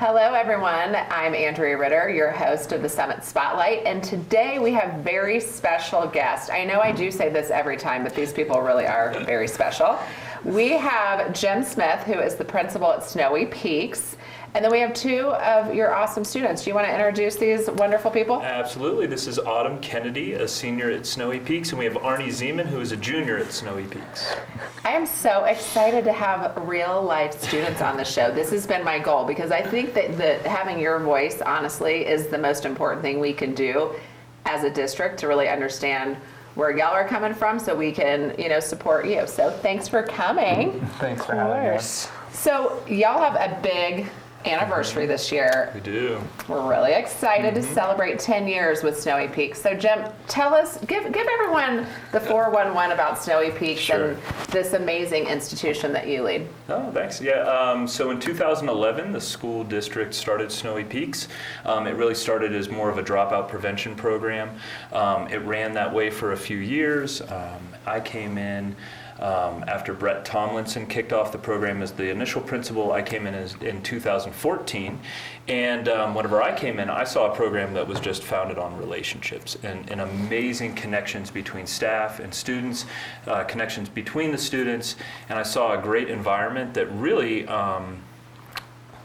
Hello, everyone. I'm Andrea Ritter, your host of the Summit Spotlight, and today we have very special guest. I know I do say this every time, but these people really are very special. We have Jim Smith, who is the principal at Snowy Peaks, and then we have two of your awesome students. Do you want to introduce these wonderful people? Absolutely. This is Autumn Kennedy, a senior at Snowy Peaks, and we have Arny Zeman, who is a junior at Snowy Peaks. I am so excited to have real life students on the show. This has been my goal because I think that having your voice, honestly, is the most important thing we can do as a district to really understand where y'all are coming from so we can, support you. So thanks for coming. Thanks for having us. So y'all have a big anniversary this year. We do. We're really excited to celebrate 10 years with Snowy Peaks. So Jim, tell us, give everyone the 411 about Snowy Peaks and this amazing institution that you lead. Oh, thanks. Yeah, so in 2011, the school district started Snowy Peaks. It really started as more of a dropout prevention program. It ran that way for a few years. I came in after Brett Tomlinson kicked off the program as the initial principal. I came in 2014, and whenever I came in, I saw a program that was just founded on relationships and amazing connections between staff and students, connections between the students, and I saw a great environment that really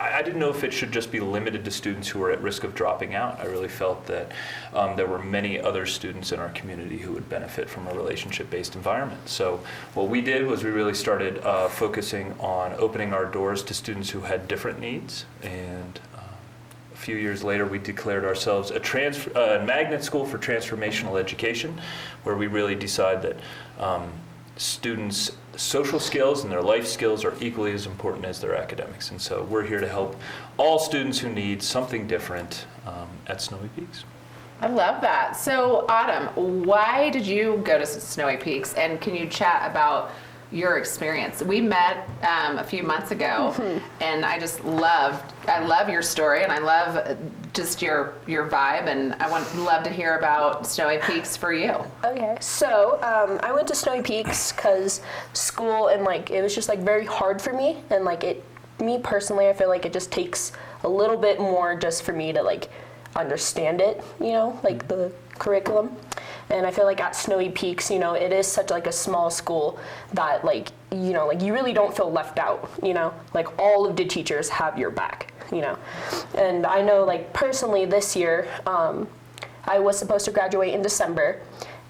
I didn't know if it should just be limited to students who were at risk of dropping out. I really felt that there were many other students in our community who would benefit from a relationship-based environment. So what we did was we really started focusing on opening our doors to students who had different needs. And a few years later, we declared ourselves a magnet school for transformational education, where we really decide that students' social skills and their life skills are equally as important as their academics. And so we're here to help all students who need something different at Snowy Peaks. I love that. So Autumn, why did you go to Snowy Peaks, and can you chat about your experience? We met a few months ago, and I love your story, and I love just your vibe, and I love to hear about Snowy Peaks for you. Okay, so I went to Snowy Peaks because school and it was just very hard for me, and me personally, I feel like it just takes a little bit more just for me to understand it, the curriculum. And I feel like at Snowy Peaks, it is such a small school that you really don't feel left out, all of the teachers have your back, And I know personally this year, I was supposed to graduate in December,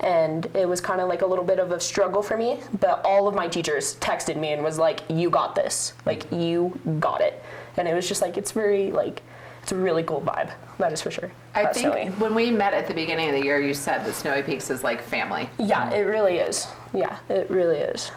and it was kind of a little bit of a struggle for me, but all of my teachers texted me and was you got this, you got it. And it was just it's very it's a really cool vibe, that is for sure. I think when we met at the beginning of the year, you said that Snowy Peaks is like family. Yeah, it really is. Yeah, it really is.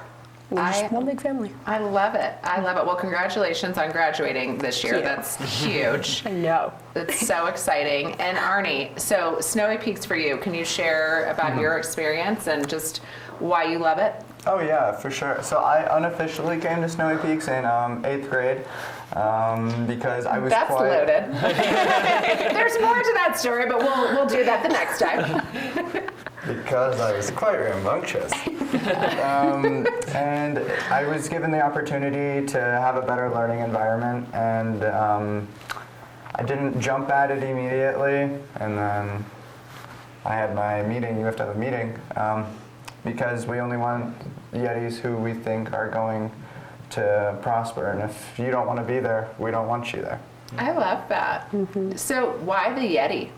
We're just one big family. I love it. I love it. Well, congratulations on graduating this year. That's huge. I know. It's so exciting. And Arny, so Snowy Peaks for you, can you share about your experience and just why you love it? Oh yeah, for sure. So I unofficially came to Snowy Peaks in 8th grade because I was That's loaded. There's more to that story, but we'll do that the next time. Because I was quite rambunctious. And I was given the opportunity to have a better learning environment, and I didn't jump at it immediately, and then I had my meeting. You have to have a meeting. Because we only want Yetis who we think are going to prosper. And if you don't want to be there, we don't want you there. I love that. So why the Yeti?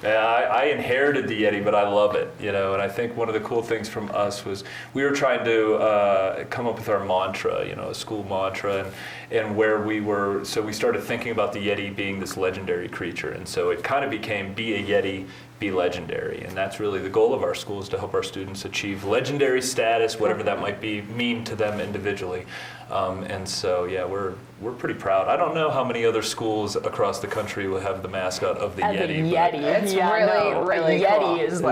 Yeah, I inherited the Yeti, but I love it, and I think one of the cool things from us was we were trying to come up with our mantra, a school mantra, and where we were, so we started thinking about the Yeti being this legendary creature, and so it kind of became be a Yeti, be legendary, and that's really the goal of our school, is to help our students achieve legendary status, whatever that might mean to them individually. And so, yeah, we're pretty proud. I don't know how many other schools across the country will have the mascot of the Yeti. The Yeti. It's really Yeti cool. is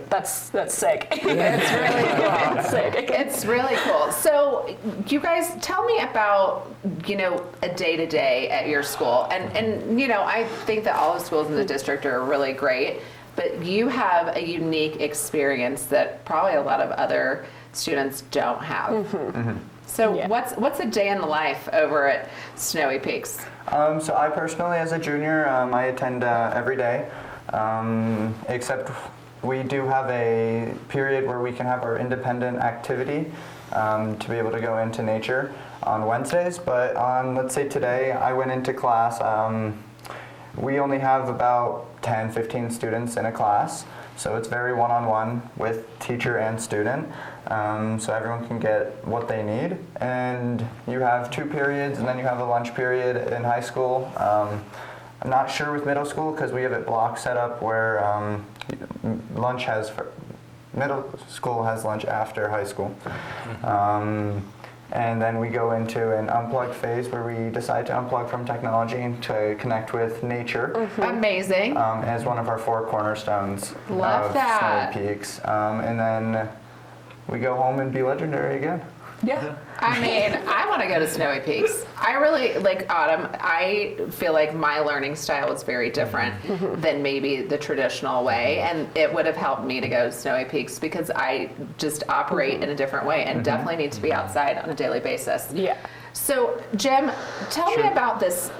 that's sick. It's really cool. It's sick. It's really cool. So you guys, tell me about, a day-to-day at your school. And I think that all the schools in the district are really great, but you have a unique experience that probably a lot of other students don't have. So Yeah. what's a day in the life over at Snowy Peaks? So I personally, as a junior, I attend every day, except we do have a period where we can have our independent activity to be able to go into nature on Wednesdays. But on, let's say today, I went into class. We only have about 10, 15 students in a class. So it's very one-on-one with teacher and student. So everyone can get what they need. And you have 2 periods, and then you have a lunch period in high school. I'm not sure with middle school because we have it block set up where lunch has, middle school has lunch after high school. And then we go into an unplugged phase where we decide to unplug from technology to connect with nature Amazing. as one of our 4 cornerstones Love of that. Snowy Peaks. And then we go home and be legendary again. Yeah. I mean, I want to go to Snowy Peaks. I really, like Autumn, I feel like my learning style is very different than maybe the traditional way. And it would have helped me to go to Snowy Peaks because I just operate in a different way and definitely need to be outside on a daily basis. Yeah. So, Jim, tell me about this,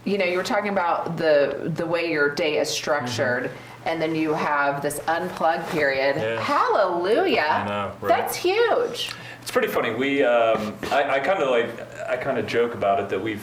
you know, you were talking about the way your day is structured. And then you have this unplugged period. Yeah. Hallelujah. I know, right? That's huge. It's pretty funny. I kind of joke about it that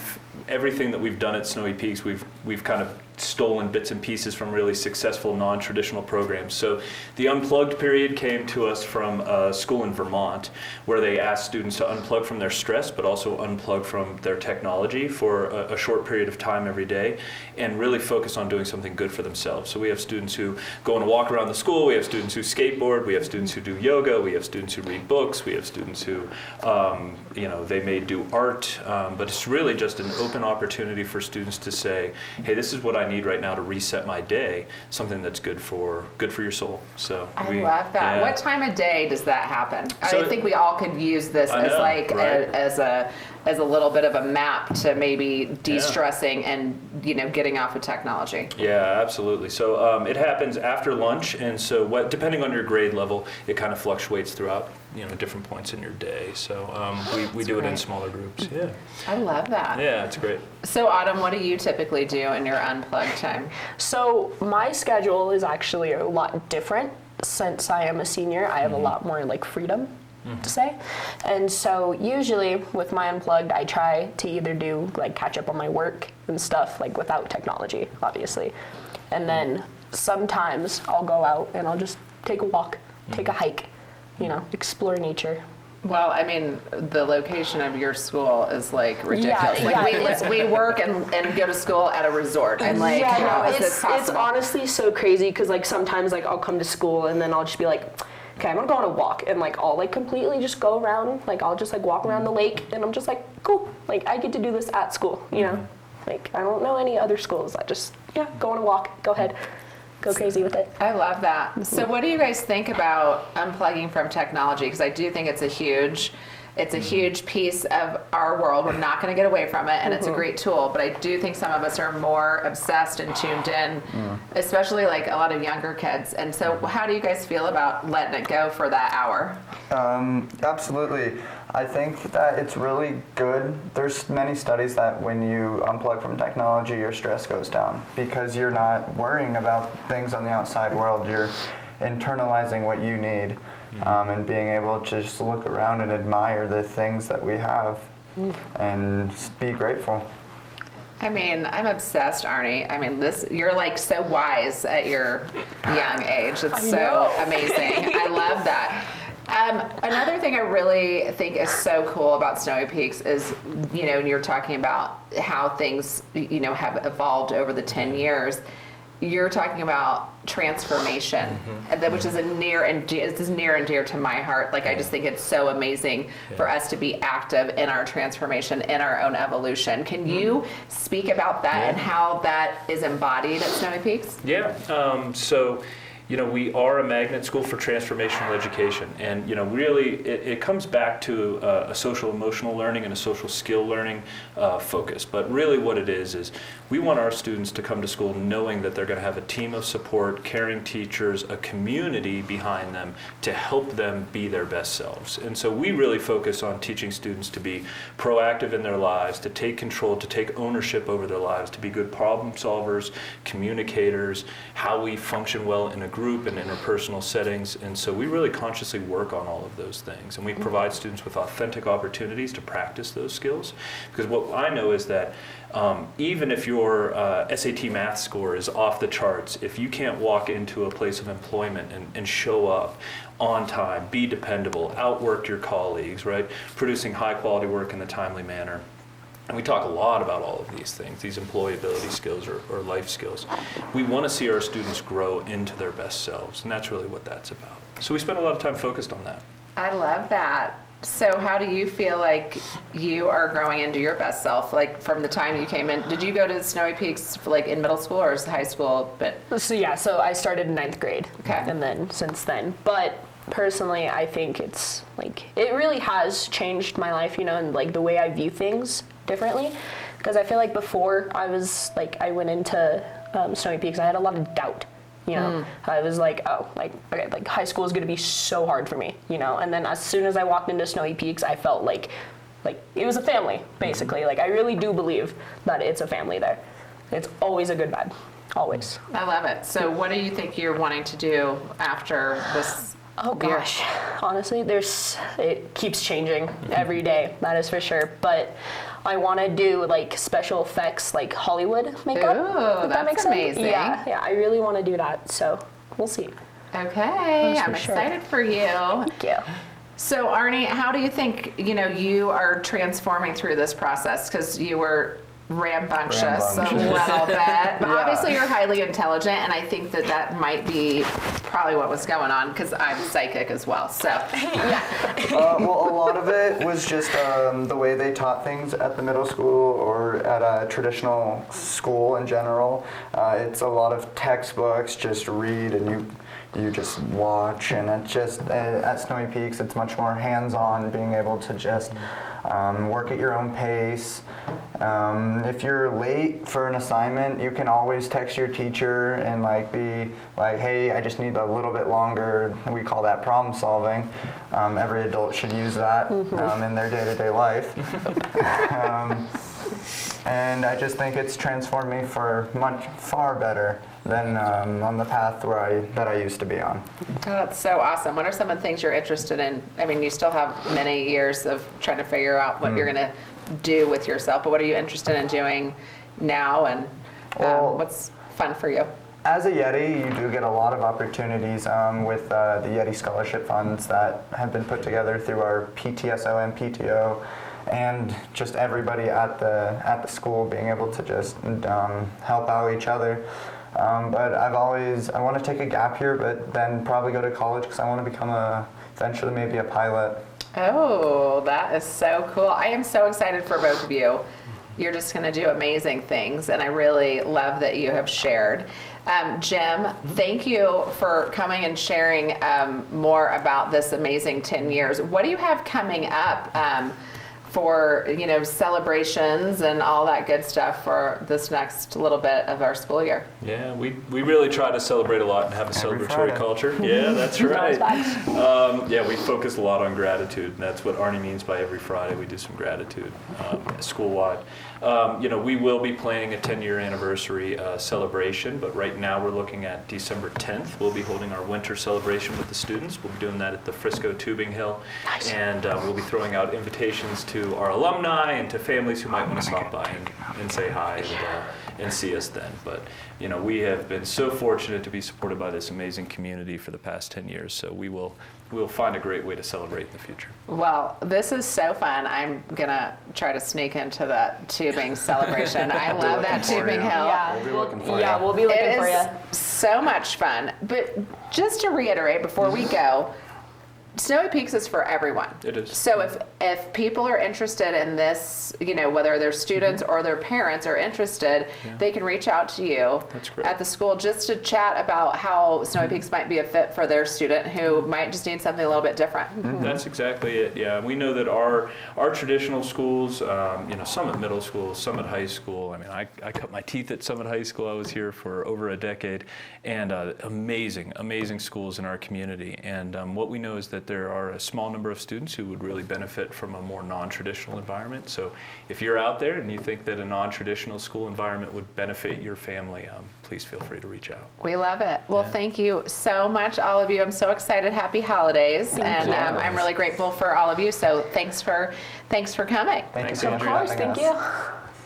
everything that we've done at Snowy Peaks, we've kind of stolen bits and pieces from really successful non-traditional programs. So the Unplugged Period came to us from a school in Vermont where they asked students to unplug from their stress but also unplug from their technology for a short period of time every day and really focus on doing something good for themselves. So we have students who go and walk around the school, we have students who skateboard, we have students who do yoga, we have students who read books, we have students who, they may do art, but it's really just an open opportunity for students to say, hey, this is what I need right now to reset my day, something that's good for your soul. So I love that. yeah. What time of day does that happen? So I think we all could use this I as know, like right? as a little bit of a map to maybe de-stressing and getting off of technology. Yeah, absolutely. So it happens after lunch, and so depending on your grade level, it kind of fluctuates throughout different points in your day. So we do it in great. smaller groups. Yeah, I love that. yeah, it's great. So Autumn, what do you typically do in your unplugged time? So my schedule is actually a lot different since I am a senior. I have a lot more like freedom to say. And so usually with my unplugged, I try to either do like catch up on my work and stuff like without technology, obviously. And then sometimes I'll go out and I'll just take a walk, take a hike, explore nature. Well, I mean, the location of your school is like ridiculous. We work and go to school at a resort. I'm like, how is this possible? It's honestly so crazy because like sometimes like I'll come to school and then I'll just be like, okay, I'm gonna go on a walk, and like I'll like completely just go around, like I'll just like walk around the lake, and I'm just like, cool, like I get to do this at school, like I don't know any other schools. I just go on a walk, go ahead, go crazy with it. I love that. So what do you guys think about unplugging from technology? Because I do think it's a huge piece of our world. We're not going to get away from it, and it's a great tool. But I do think some of us are more obsessed and tuned in, especially like a lot of younger kids. And so how do you guys feel about letting it go for that hour? Absolutely. I think that it's really good. There's many studies that when you unplug from technology, your stress goes down because you're not worrying about things on the outside world. You're internalizing what you need and being able to just look around and admire the things that we have and be grateful. I mean, I'm obsessed, Arny. I mean, you're like so wise at your young age. It's so amazing. I love that. Another thing I really think is so cool about Snowy Peaks is, you're talking about how things, have evolved over the 10 years. You're talking about transformation, which is near and dear to my heart. Like, I just think it's so amazing for us to be active in our transformation, in our own evolution. Can you speak about that and how that is embodied at Snowy Peaks? Yeah. So we are a magnet school for transformational education. And, really it comes back to a social emotional learning and a social skill learning focus. But really what it is we want our students to come to school knowing that they're going to have a team of support, caring teachers, a community behind them to help them be their best selves. And so we really focus on teaching students to be proactive in their lives, to take control, to take ownership over their lives, to be good problem solvers, communicators, how we function well in a group and interpersonal settings. And so we really consciously work on all of those things. And we provide students with authentic opportunities to practice those skills. Because what I know is that even if your SAT math score is off the charts, if you can't walk into a place of employment and show up on time, be dependable, outwork your colleagues, right? Producing high quality work in a timely manner. And we talk a lot about all of these things, these employability skills or life skills. We want to see our students grow into their best selves, and that's really what that's about. So we spend a lot of time focused on that. I love that. So how do you feel like you are growing into your best self? Like from the time you came in, did you go to Snowy Peaks like in middle school or is it high school? So I started in 9th grade. Okay. And then since then. But personally, I think it's like, it really has changed my life, and like the way I view things differently. Because I feel like before I went into Snowy Peaks, I had a lot of doubt. I was like, okay, high school is going to be so hard for me, and then as soon as I walked into Snowy Peaks, I felt like it was a family, basically. Like, I really do believe that it's a family there. It's always a good vibe, always. I love it. So what do you think you're wanting to do after this? Oh gosh, honestly, it keeps changing every day, that is for sure, but I want to do like special effects, like Hollywood makeup. Ooh, if that makes amazing. sense. Yeah, I really want to do that, so we'll see. Okay, That's I'm for sure. excited for you. Thank you. So Arny, how do you think, you are transforming through this process? Because you were rambunctious a little bit. But obviously you're highly intelligent, and I think that might be probably what was going on, because I'm psychic as well. So Well, a lot of it was just the way they taught things at the middle school or at a traditional school in general. It's a lot of textbooks, just read and you just watch, and it's just at Snowy Peaks it's much more hands-on, being able to just work at your own pace. If you're late for an assignment, you can always text your teacher and be like, hey, I just need a little bit longer. We call that problem solving. Every adult should use that in their day-to-day life. And I just think it's transformed me for much far better than on the path that I used to be on. Oh, that's so awesome. What are some of the things you're interested in? I mean, you still have many years of trying to figure out what you're going to do with yourself, but what are you interested in doing now, and what's fun for you? As a Yeti, you do get a lot of opportunities with the Yeti scholarship funds that have been put together through our PTSO and PTO, and just everybody at the school being able to just help out each other. But I want to take a gap year, but then probably go to college because I want to become eventually maybe a pilot. Oh, that is so cool. I am so excited for both of you. You're just going to do amazing things, and I really love that you have shared. Jim, thank you for coming and sharing more about this amazing 10 years. What do you have coming up for celebrations and all that good stuff for this next little bit of our school year? Yeah, we really try to celebrate a lot and have a Every celebratory Friday. culture. Yeah, that's right. Yeah, we focus a lot on gratitude, and that's what Arny means by every Friday we do some gratitude school-wide. We will be planning a 10-year anniversary celebration, but right now we're looking at December 10th. We'll be holding our winter celebration with the students. We'll be doing that at the Frisco Tubing Hill. Nice. And we'll be throwing out invitations to our alumni and to families who might want to stop by and say hi and see us then. But we have been so fortunate to be supported by this amazing community for the past 10 years, so we'll find a great way to celebrate in the future. Well, this is so fun. I'm going to try to sneak into that tubing celebration. I love that looking for tubing you. hill. We'll be looking for Yeah, you. we'll be looking It for you. is so much fun. But just to reiterate before we go, Snowy Peaks is for everyone. It is. So if people are interested in this, whether they're students or their parents are interested, they can reach out to you That's great. at the school just to chat about how Snowy Peaks might be a fit for their student who might just need something a little bit different. That's exactly it. Yeah, we know that our traditional schools, Summit Middle School, Summit High School. I mean, I cut my teeth at Summit High School. I was here for over a decade, and amazing schools in our community. And what we know is that there are a small number of students who would really benefit from a more non-traditional environment. So if you're out there and you think that a non-traditional school environment would benefit your family, please feel free to reach out. We love it. Well, thank you so much, all of you. I'm so excited. Happy holidays. And I'm really grateful for all of you. So thanks for coming. Thank you Thanks, so much for Andrea. having Thank us. you.